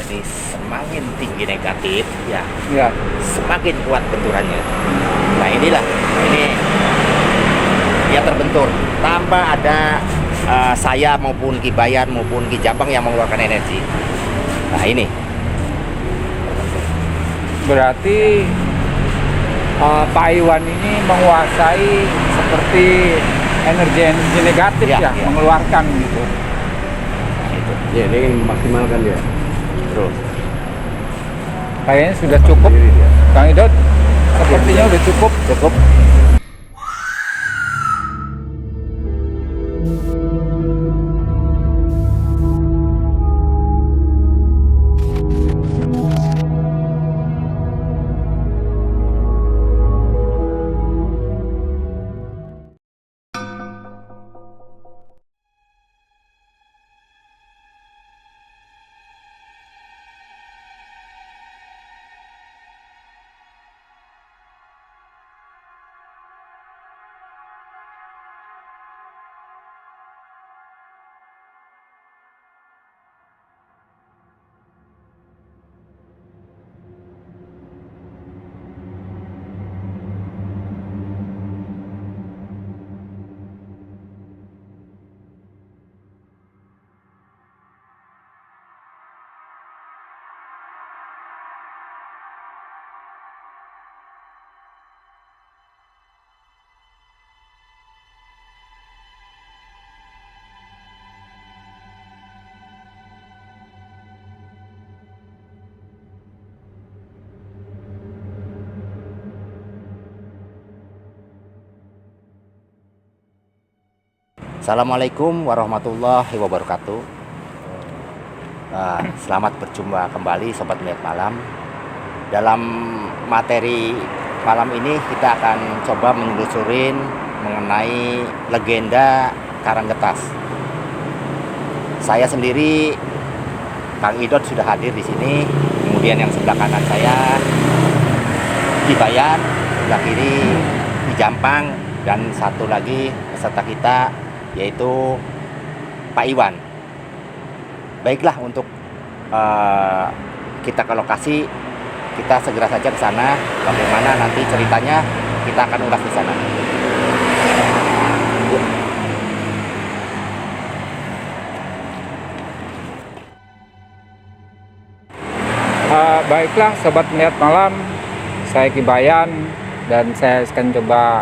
ini semakin tinggi negatif, ya, Ya. semakin kuat benturannya. Nah inilah, ini dia terbentur. Tanpa ada saya maupun Ki Bayan maupun Ki Jampang yang mengeluarkan energi. Nah ini. Berarti Pak Iwan ini menguasai seperti energi negatif Ya, ya, ya. mengeluarkan gitu. Nah, itu. Ya, dia ingin memaksimalkan dia. Terus. Kayaknya sudah cukup. Sendiri dia. Kang Idot, sepertinya udah cukup. Cukup. Assalamualaikum warahmatullahi wabarakatuh. Selamat berjumpa kembali Sobat Melihat Malam. Dalam materi malam ini kita akan coba menelusurin mengenai legenda Karanggetas. Saya sendiri, Kang Idot sudah hadir di sini. Kemudian yang sebelah kanan saya Ki Bayan, sebelah kiri Ki Jampang, dan satu lagi peserta kita yaitu Pak Iwan. Baiklah, untuk kita ke lokasi, kita segera saja ke sana. Bagaimana nanti ceritanya kita akan ulas di sana. Baiklah Sobat Melihat Malam, saya Ki Bayan dan saya akan coba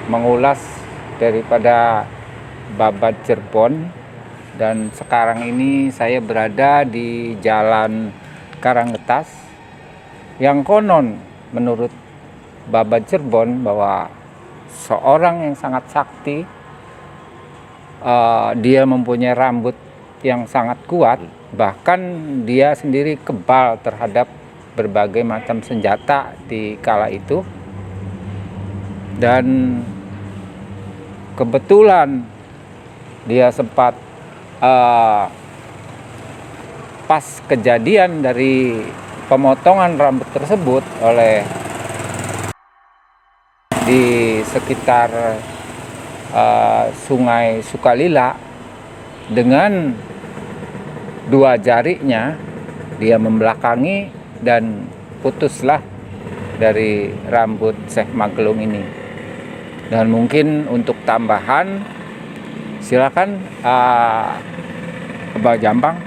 mengulas daripada Babat Cirebon. Dan sekarang ini saya berada di Jalan Karanggetas, yang konon menurut Babat Cirebon bahwa seorang yang sangat sakti, dia mempunyai rambut yang sangat kuat, bahkan dia sendiri kebal terhadap berbagai macam senjata di kala itu. Dan kebetulan dia sempat pas kejadian dari pemotongan rambut tersebut oleh di sekitar Sungai Sukalila, dengan dua jarinya dia membelakangi dan putuslah dari rambut Syekh Magelung ini. Dan mungkin untuk tambahan, silakan Abang Jampang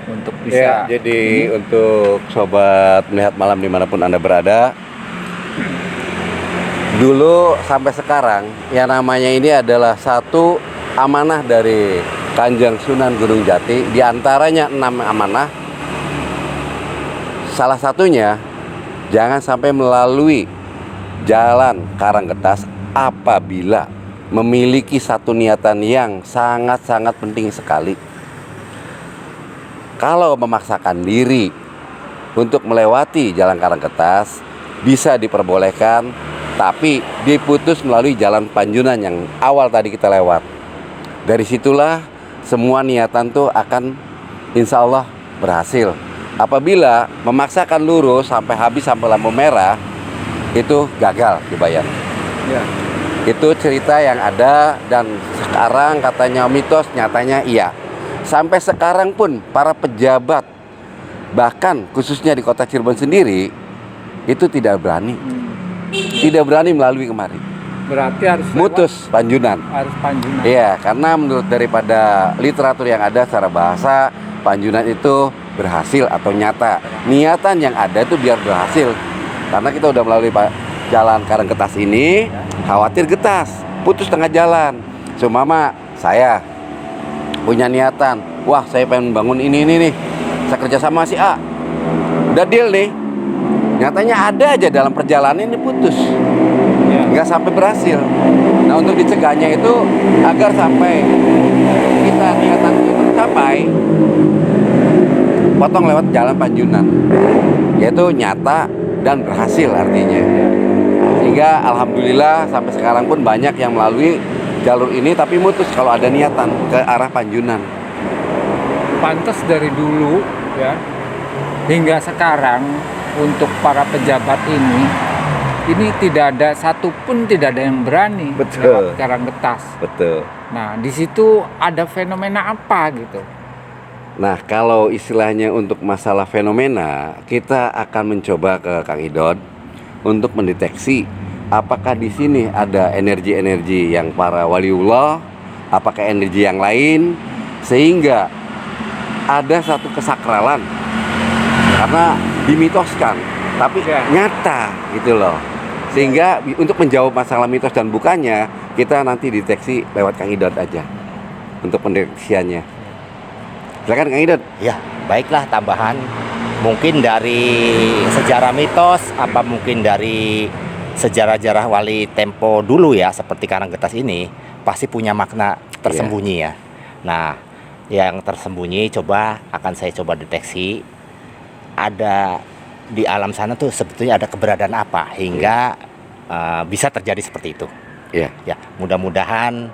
untuk bisa. Ya, jadi untuk Sobat Melihat Malam dimanapun Anda berada, dulu sampai sekarang yang namanya ini adalah satu amanah dari Kanjeng Sunan Gunung Jati. Di antaranya 6 amanah. Salah satunya, jangan sampai melalui Jalan Karanggetas apabila memiliki satu niatan yang sangat-sangat penting sekali. Kalau memaksakan diri untuk melewati Jalan Karanggetas, bisa diperbolehkan, tapi diputus melalui Jalan Panjunan yang awal tadi kita lewat. Dari situlah semua niatan tuh akan insya Allah berhasil. Apabila memaksakan lurus sampai habis sampai lampu merah, itu gagal dibayar. Ya. Itu cerita yang ada, dan sekarang katanya mitos, nyatanya iya. Sampai sekarang pun para pejabat Bahkan khususnya di kota Cirebon sendiri itu tidak berani melalui kemari. Berarti harus lewat, Mutus Panjunan. harus Panjunan. Iya, karena menurut daripada literatur yang ada secara bahasa, Panjunan itu berhasil atau nyata. Niatan yang ada itu biar berhasil. Karena kita udah melalui jalan Karangketas ini, khawatir getas, putus tengah jalan. Seumpama saya punya niatan, wah saya pengen bangun ini nih, saya kerja sama si A, udah deal nih. Nyatanya ada aja dalam perjalanan ini putus, nggak sampai berhasil. Nah, untuk dicegahnya itu agar sampai kita niatan itu tercapai, potong lewat jalan Panjunan, yaitu nyata dan berhasil artinya. Sehingga alhamdulillah sampai sekarang pun banyak yang melalui jalur ini tapi mutus kalau ada niatan ke arah Panjunan. Pantas dari dulu ya hingga sekarang untuk para pejabat ini tidak ada satupun tidak ada yang berani Betul. lewat Karangketas. Betul. Nah, di situ ada fenomena apa gitu? Nah, kalau istilahnya untuk masalah fenomena, kita akan mencoba ke Kang Idod untuk mendeteksi apakah di sini ada energi-energi yang para waliullah, apakah energi yang lain, sehingga ada satu kesakralan karena dimitoskan, tapi nyata gitu loh. Sehingga untuk menjawab masalah mitos dan bukannya, kita nanti deteksi lewat Kang Idod aja untuk pendeteksiannya. Silakan Kang Idod. Ya, baiklah tambahan. Mungkin dari sejarah mitos, apa mungkin dari sejarah-sejarah wali tempo dulu ya, seperti Karangketas ini, pasti punya makna tersembunyi ya. Nah, yang tersembunyi akan saya coba deteksi. Ada di alam sana tuh sebetulnya ada keberadaan apa hingga bisa terjadi seperti itu. Ya. Ya, mudah-mudahan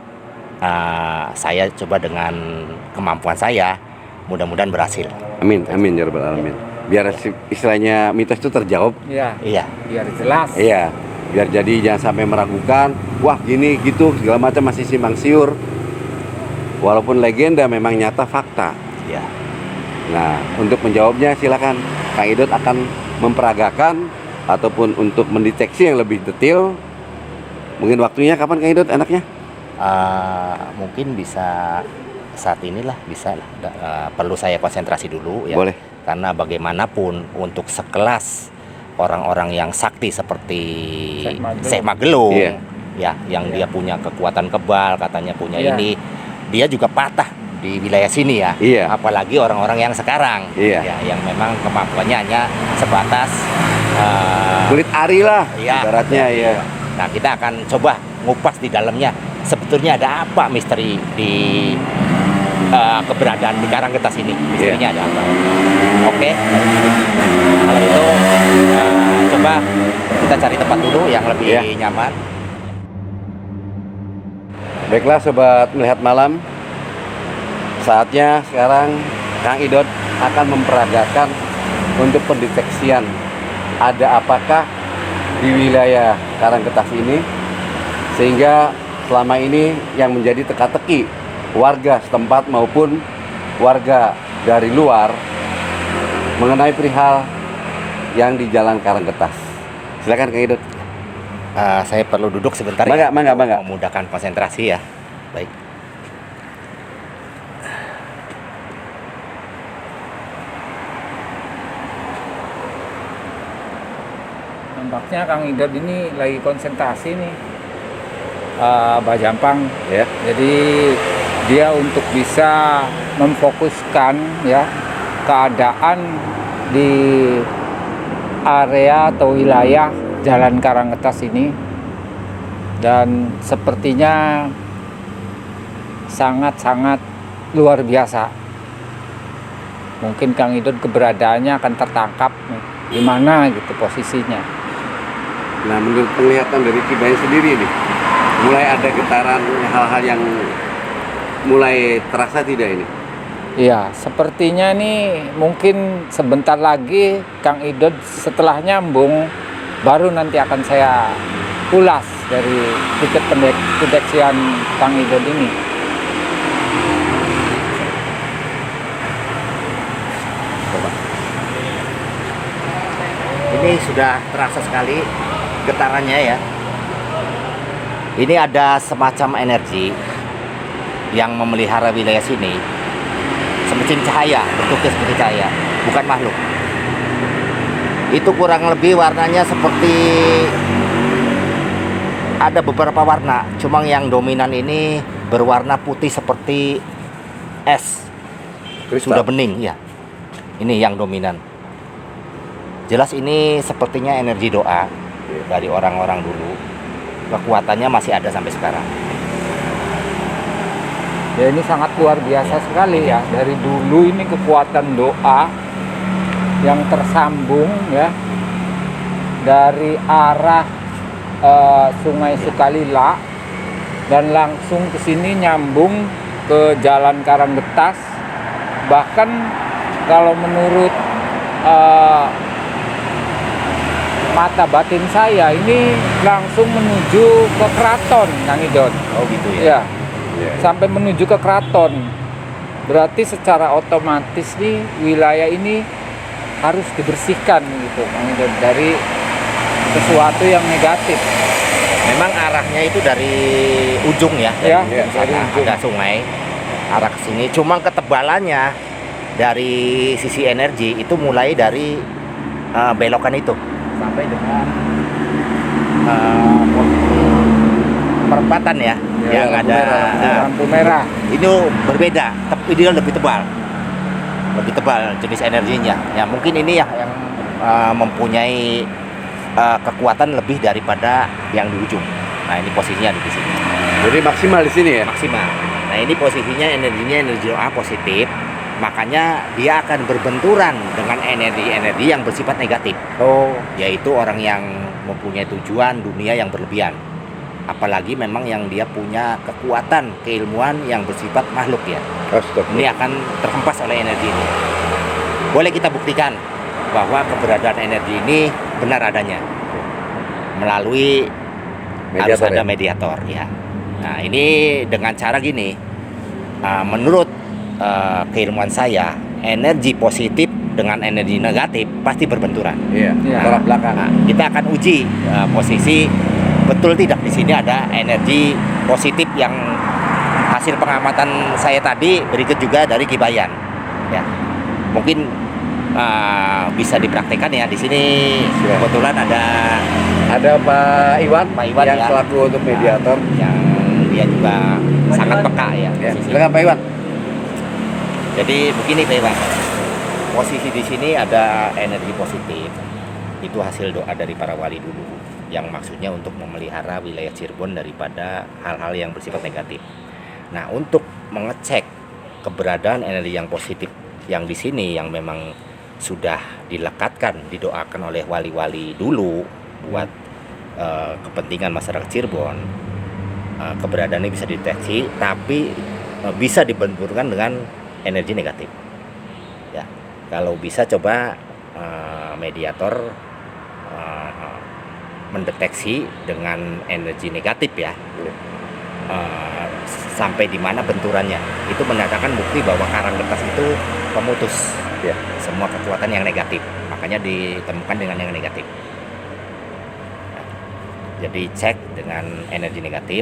saya coba dengan kemampuan saya, mudah-mudahan berhasil. Amin, amin ya rabbal alamin. Biar istilahnya mitos itu terjawab. Iya. Biar jelas. Iya, biar jadi jangan sampai meragukan, wah gini gitu segala macam masih simpang siur. Walaupun legenda memang nyata fakta. Ya. Nah, untuk menjawabnya silakan Kang Idod akan memperagakan ataupun untuk mendeteksi yang lebih detail. Mungkin waktunya kapan Kang Idod enaknya? Mungkin bisa saat inilah, bisa lah. Perlu saya konsentrasi dulu ya. Boleh. Karena bagaimanapun untuk sekelas orang-orang yang sakti seperti Syekh Magelung, Iya. ya, yang dia punya kekuatan kebal, katanya punya Iya. ini, dia juga patah di wilayah sini ya. Iya. Apalagi orang-orang yang sekarang, Iya. ya, yang memang kemampuannya hanya sebatas Kulit ari lah, iya, ibaratnya ya. Nah, kita akan coba ngupas di dalamnya. Sebetulnya ada apa misteri di keberadaan di Karangketas ini? Misterinya ada apa? Oke. Kalau itu coba kita cari tempat dulu yang lebih nyaman. Baiklah sobat melihat malam, saatnya sekarang Kang Idod akan memperagakan untuk pendeteksian ada apakah di wilayah Karangketas ini, sehingga selama ini yang menjadi teka-teki warga setempat maupun warga dari luar mengenai perihal yang di Jalan Karangketas. Silakan Kang Idod. Saya perlu duduk sebentar Mangga, ya, mangga, untuk mangga. memudahkan konsentrasi ya. Baik. Nampaknya Kang Idod ini lagi konsentrasi nih, Mbak Jampang. Ya. Jadi dia untuk bisa memfokuskan ya keadaan di area atau wilayah Jalan Karangketas ini, dan sepertinya sangat-sangat luar biasa. Mungkin Kang Idod keberadaannya akan tertangkap nih, di mana gitu posisinya. Nah, menurut penglihatan dari Kibayan sendiri nih, mulai ada getaran hal-hal yang mulai terasa tidak ini? Iya, sepertinya nih mungkin sebentar lagi Kang Idod setelah nyambung baru nanti akan saya ulas dari tiket pendeteksian Kang Idod ini. Coba. ini sudah terasa sekali getarannya ya. Ini ada semacam energi yang memelihara wilayah sini, semacam cahaya, bentuknya seperti cahaya, bukan makhluk. Itu kurang lebih warnanya seperti, ada beberapa warna, cuma yang dominan ini berwarna putih seperti es, sudah bening ya. Ini yang dominan. Jelas ini sepertinya energi doa dari orang-orang dulu. Kekuatannya masih ada sampai sekarang. Ya ini sangat luar biasa sekali ya. Dari dulu ini kekuatan doa yang tersambung ya dari arah Sungai Sukalila dan langsung ke sini nyambung ke Jalan Karanggetas. Bahkan kalau menurut mata batin saya ini langsung menuju ke keraton, Kang Idon. Oh gitu Ya, ya. sampai menuju ke keraton. Berarti secara otomatis nih wilayah ini harus dibersihkan gitu, Kang Idon, dari sesuatu yang negatif. Memang arahnya itu dari ujung ya, Ya, ujung dari sana ujung. ada sungai arah ke sini. Cuma ketebalannya dari sisi energi itu mulai dari belokan itu sampai dengan posisi perempatan ya, yang ada lampu merah. itu berbeda, tapi dia lebih tebal jenis energinya. Ya mungkin ini ya yang mempunyai kekuatan lebih daripada yang di ujung. Nah ini posisinya di sini Jadi maksimal di sini ya. maksimal. Nah ini posisinya energinya energi doa positif, makanya dia akan berbenturan dengan energi-energi yang bersifat negatif. Oh, Yaitu orang yang mempunyai tujuan dunia yang berlebihan. Apalagi memang yang dia punya kekuatan keilmuan yang bersifat makhluk ya. astagfirullah. Ini akan terhempas oleh energi ini. Boleh kita buktikan bahwa keberadaan energi ini benar adanya melalui harus Mediator ada ya? mediator ya. Nah ini dengan cara gini, menurut keilmuan saya, energi positif dengan energi negatif pasti berbenturan. Iya, Iya. tolak belakang. Nah, kita akan uji posisi betul tidak di sini ada energi positif yang hasil pengamatan saya tadi, berikut juga dari Kibayan. Ya, mungkin bisa dipraktekkan ya di sini. Siap. Kebetulan Ada Pak Iwan, Pak Iwan yang ya. selaku untuk mediator. yang dia juga sangat peka ya. Ya, posisi. silakan Pak Iwan. Jadi begini Pak Iwan, posisi di sini ada energi positif. Itu hasil doa dari para wali dulu, yang maksudnya untuk memelihara wilayah Cirebon daripada hal-hal yang bersifat negatif. Nah, untuk mengecek keberadaan energi yang positif yang di sini yang memang sudah dilekatkan, didoakan oleh wali-wali dulu buat kepentingan masyarakat Cirebon, keberadaannya bisa dideteksi, tapi bisa dibenturkan dengan energi negatif. Ya, kalau bisa coba mediator mendeteksi dengan energi negatif ya. Sampai di mana benturannya, itu menandakan bukti bahwa Karanggetas itu pemutus Ya. semua kekuatan yang negatif, makanya ditemukan dengan yang negatif. Jadi cek dengan energi negatif,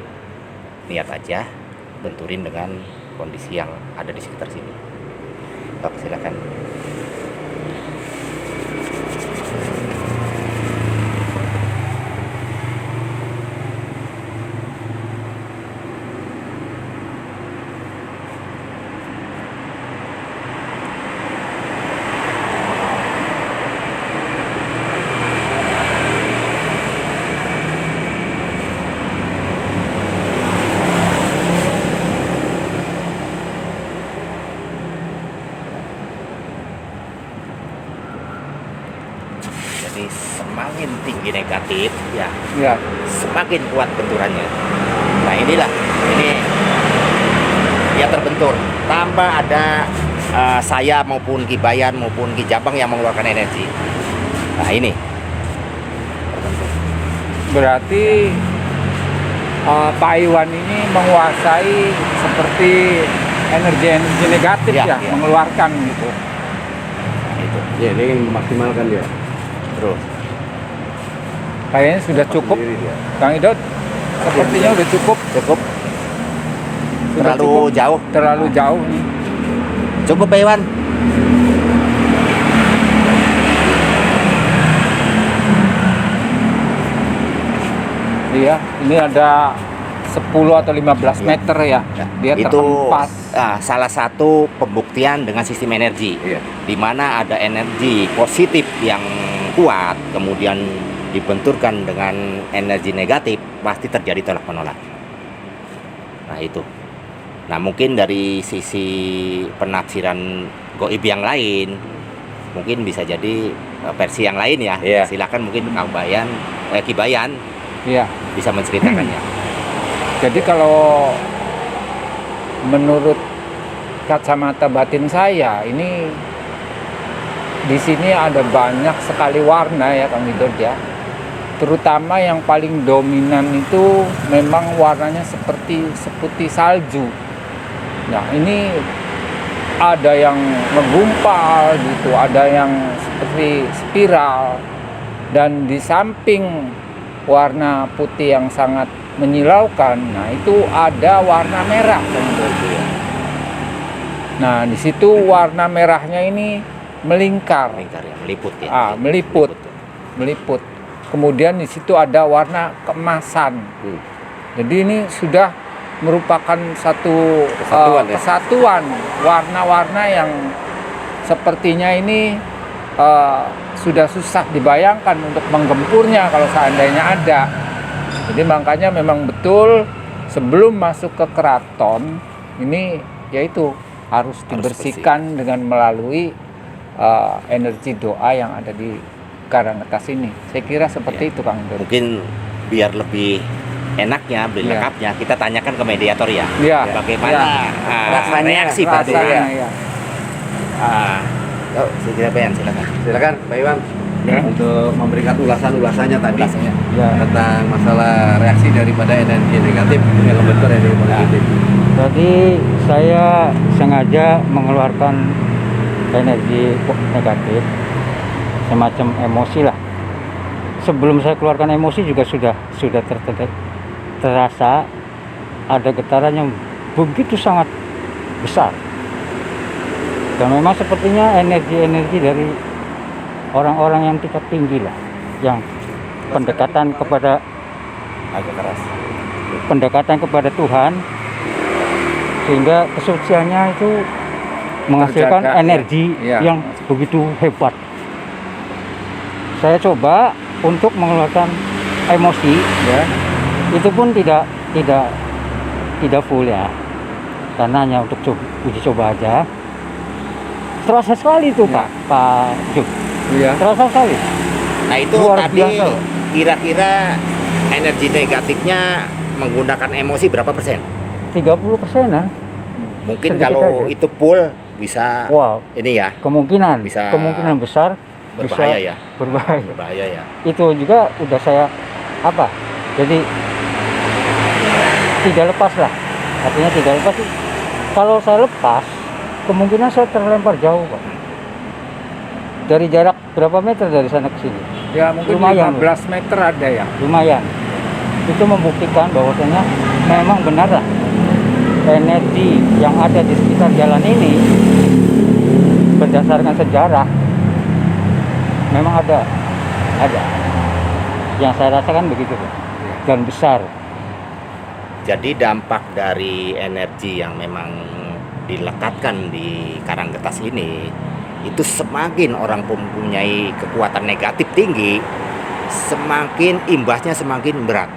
niat aja benturin dengan kondisi yang ada di sekitar sini. Oke, silakan. Jadi semakin tinggi negatif ya, Ya, semakin kuat benturannya. Nah inilah, ini dia terbentur. Tambah ada saya maupun Ki Bayan maupun Ki Jabang yang mengeluarkan energi. Nah ini terbentur. berarti Pak Iwan ini menguasai seperti energi-energi negatif Ya, ya, ya. mengeluarkan gitu. Nah, itu Ya, ini ingin memaksimalkan dia. terus. Kayaknya sudah cukup, Sendiri dia. Kang Idot. Sepertinya udah cukup. Cukup. Sudah Terlalu cukup. jauh. Terlalu jauh nih. Cukup Pak Iwan. Iya, ini ada 10 atau 15 Iya. meter ya. Dia Itu terhempas. salah satu pembuktian dengan sistem energi. Iya. Di mana ada energi positif yang kuat, kemudian dibenturkan dengan energi negatif, pasti terjadi tolak menolak. Nah itu. Nah mungkin dari sisi penafsiran goib yang lain, mungkin bisa jadi versi yang lain ya. Iya. Silakan mungkin Kang Bayan, Ki Bayan Iya. bisa menceritakannya. Jadi kalau menurut kacamata batin saya, ini di sini ada banyak sekali warna ya Kang Idot ya. Terutama yang paling dominan itu memang warnanya seperti putih salju. Nah ini ada yang menggumpal gitu, ada yang seperti spiral, dan di samping warna putih yang sangat menyilaukan, nah itu ada warna merah Kang Idot. Nah di situ warna merahnya ini melingkar, Lingkar ya, meliput ya. meliput. Kemudian di situ ada warna keemasan. Jadi ini sudah merupakan satu Kesatuan, ya? kesatuan warna-warna yang sepertinya ini sudah susah dibayangkan untuk menggempurnya kalau seandainya ada. Jadi makanya memang betul sebelum masuk ke keraton ini yaitu harus dibersihkan dengan melalui energi doa yang ada di Karangetas ini. Saya kira seperti itu Kang Idot. Mungkin biar lebih enaknya, lebih Iya. lengkapnya, kita tanyakan ke mediator ya. Iya. Bagaimana Rasanya, reaksi Pak Dul? Rasanya ya. Oh, saya Bayan, silakan. Silakan Pak Iwan Ya. untuk memberikan ulasannya tadi Ulasannya. Ya. tentang masalah reaksi daripada energi negatif yang membentur energi positif. Tadi saya sengaja mengeluarkan energi negatif, semacam emosi lah. Sebelum saya keluarkan emosi juga sudah terasa ada getaran yang begitu sangat besar. Dan memang sepertinya energi-energi dari orang-orang yang tingkat tinggi lah, yang pendekatan kepada Agak keras. Tuhan, sehingga kesuciannya itu menghasilkan Terjaga, energi ya. yang begitu hebat. Saya coba untuk mengeluarkan emosi, ya, itu pun tidak full ya, karena hanya untuk uji coba aja. Terasa sekali itu Ya. Pak Juk, Iya. terasa sekali. Nah itu Luar tadi biasa. kira-kira energi negatifnya menggunakan emosi berapa persen? 30%-an. Mungkin Sedikit kalau aja. itu full bisa Wow, ini ya, kemungkinan besar berbahaya ya. berbahaya. Berbahaya ya. Itu juga udah saya jadi tidak lepas lah, artinya tidak lepas. Kalau saya lepas, kemungkinan saya terlempar jauh Pak, dari jarak berapa meter dari sana ke sini. Ya mungkin Lumayan, 15 meter ada ya. Lumayan. Itu membuktikan bahwasanya memang benar lah, energi yang ada di sekitar jalan ini berdasarkan sejarah memang ada yang saya rasakan begitu Pak. Dan besar. Jadi dampak dari energi yang memang dilekatkan di Karanggetas ini, itu semakin orang mempunyai kekuatan negatif tinggi, semakin imbasnya semakin berat.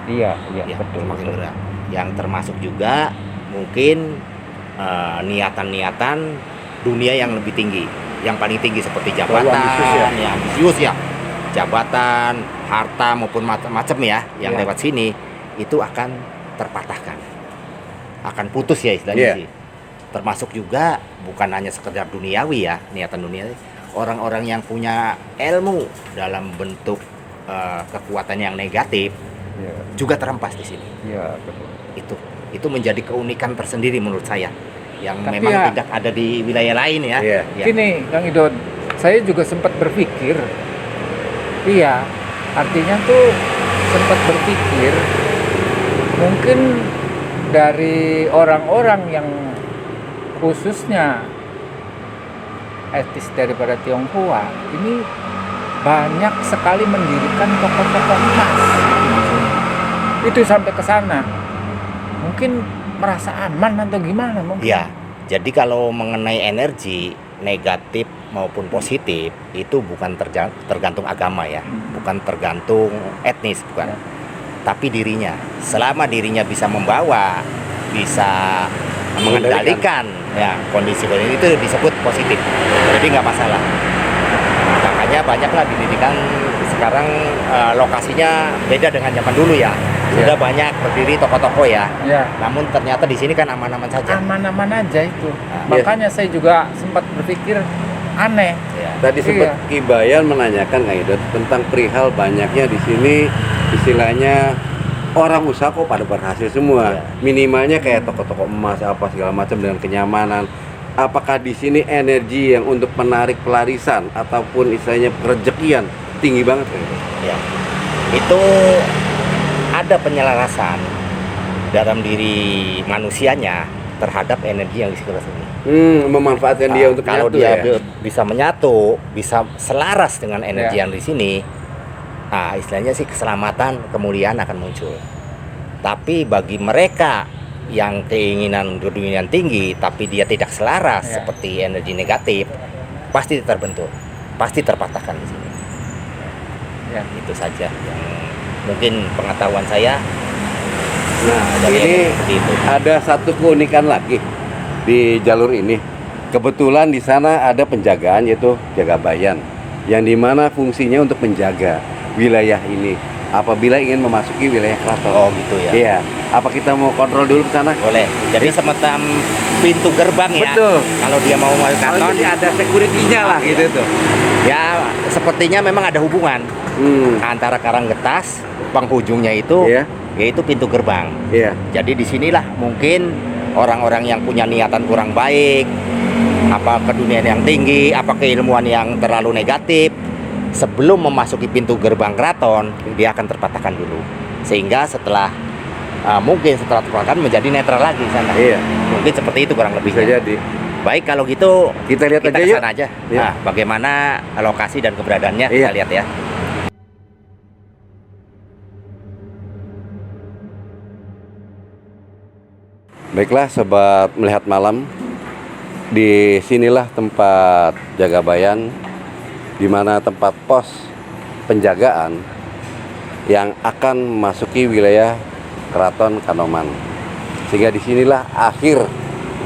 Iya Ya, betul. semakin berat. Yang termasuk juga mungkin niatan-niatan dunia yang lebih tinggi, yang paling tinggi seperti jabatan, yang ambisius ya, jabatan, harta maupun macam-macam ya, yang Ya. lewat sini itu akan terpatahkan, akan putus ya istilahnya Iya. sih. Termasuk juga bukan hanya sekedar duniawi ya, niatan duniawi, orang-orang yang punya ilmu dalam bentuk kekuatan yang negatif Ya, juga terhempas di sini. ya betul. Itu menjadi keunikan tersendiri menurut saya yang Tapi memang ya- tidak ada di wilayah lain ya. Iya. Ya. Gini Kang Idot, saya juga sempat berpikir, iya Artinya tuh sempat berpikir mungkin dari orang-orang yang khususnya etis daripada Tionghoa ini banyak sekali mendirikan toko-toko emas. Itu sampai ke sana. Mungkin merasa aman atau gimana mungkin. Ya, jadi kalau mengenai energi negatif maupun positif itu bukan tergantung agama ya, bukan tergantung etnis, bukan. Tapi dirinya, selama dirinya bisa membawa, bisa mengendalikan ya kondisi itu disebut positif. Jadi nggak masalah. Makanya banyaklah didirikan sekarang lokasinya beda dengan zaman dulu ya. Sudah banyak berdiri toko-toko ya. Ya. Namun ternyata di sini kan aman-aman saja. Aman-aman aja itu. Nah, Makanya saya juga sempat berpikir aneh. Ya. Tadi sempat Iya. Ki Bayan menanyakan Kang Idot tentang perihal banyaknya di sini istilahnya orang usaha kok pada berhasil semua. Iya. Minimalnya kayak toko-toko emas apa segala macam dengan kenyamanan. Apakah di sini energi yang untuk menarik pelarisan ataupun istilahnya rezekian tinggi banget Kang Idot? Ya. Itu ada penyelarasan dalam diri manusianya terhadap energi yang di sekitar sini. Memanfaatkan dia untuk kalau menyatu dia ya? bisa menyatu, bisa selaras dengan energi Ya. yang di sini, istilahnya sih keselamatan, kemuliaan akan muncul. Tapi bagi mereka yang keinginan tinggi, tapi dia tidak selaras Ya. seperti energi negatif, pasti terbentur, pasti terpatahkan di sini. Ya. Itu saja yang mungkin pengetahuan saya. Nah, dari ini seperti itu. ada satu keunikan lagi di jalur ini. Kebetulan di sana ada penjagaan yaitu Jagabayan, yang dimana fungsinya untuk menjaga wilayah ini apabila ingin memasuki wilayah keraton. Oh gitu ya. Iya. Apa kita mau kontrol dulu ke sana? Boleh. Jadi semacam pintu gerbang ya. Betul. Kalau dia mau masuk Kalau keraton, jadi ada security-nya lah gitu tuh. ya sepertinya memang ada hubungan antara Karanggetas penghujungnya itu Iya. yaitu pintu gerbang. Iya. Jadi disinilah mungkin orang-orang yang punya niatan kurang baik, apa keduniaan yang tinggi, apa keilmuan yang terlalu negatif, sebelum memasuki pintu gerbang keraton dia akan terpatahkan dulu. Sehingga setelah mungkin setelah terpatahkan menjadi netral lagi di sana. Iya. Mungkin seperti itu kurang lebih. Bisa jadi. Baik kalau gitu Kita lihat kita aja ke yuk. sana aja. Iya. Nah, bagaimana lokasi dan keberadaannya Iya. kita lihat ya. Baiklah sobat melihat malam, di sinilah tempat Jagabayan, di mana tempat pos penjagaan yang akan memasuki wilayah Keraton Kanoman. Sehingga disinilah akhir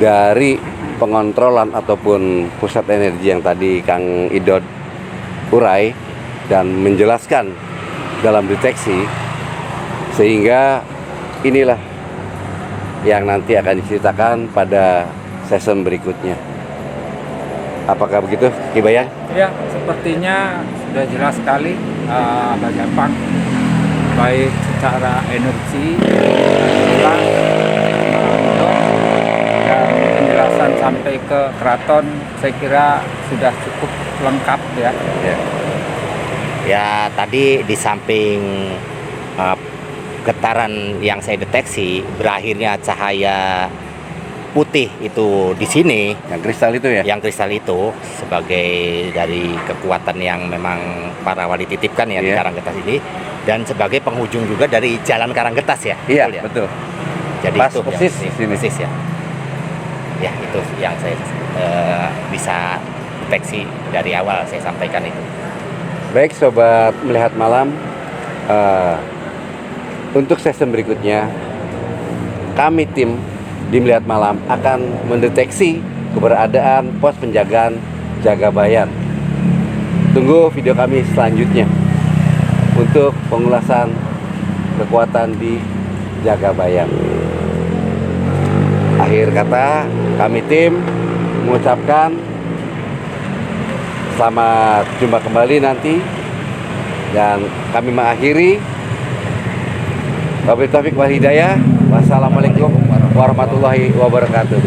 dari pengontrolan ataupun pusat energi yang tadi Kang Idot urai dan menjelaskan dalam deteksi, sehingga inilah yang nanti akan diceritakan pada season berikutnya. Apakah begitu, Ki Bayan? Ya, sepertinya sudah jelas sekali Mbak Jampang, baik secara energi, dan penjelasan sampai ke keraton, saya kira sudah cukup lengkap ya. Ya tadi di samping getaran yang saya deteksi berakhirnya cahaya putih itu di sini, Yang kristal itu ya? yang kristal itu sebagai dari kekuatan yang memang para wali titipkan ya di Iya. Karanggetas ini, dan sebagai penghujung juga dari jalan Karanggetas ya. Iya, Betul ya? betul. Jadi Pas itu persis yang, di sini. persis ya. Ya itu yang saya bisa deteksi dari awal saya sampaikan itu. Baik sobat melihat malam, untuk season berikutnya kami tim di Melihat Malam akan mendeteksi keberadaan pos penjagaan Jagabayan. Tunggu video kami selanjutnya untuk pengulasan kekuatan di Jagabayan. Akhir kata, kami tim mengucapkan selamat jumpa kembali nanti, dan kami mengakhiri. Wabillahi taufiq wal hidayah. Wassalamualaikum warahmatullahi wabarakatuh.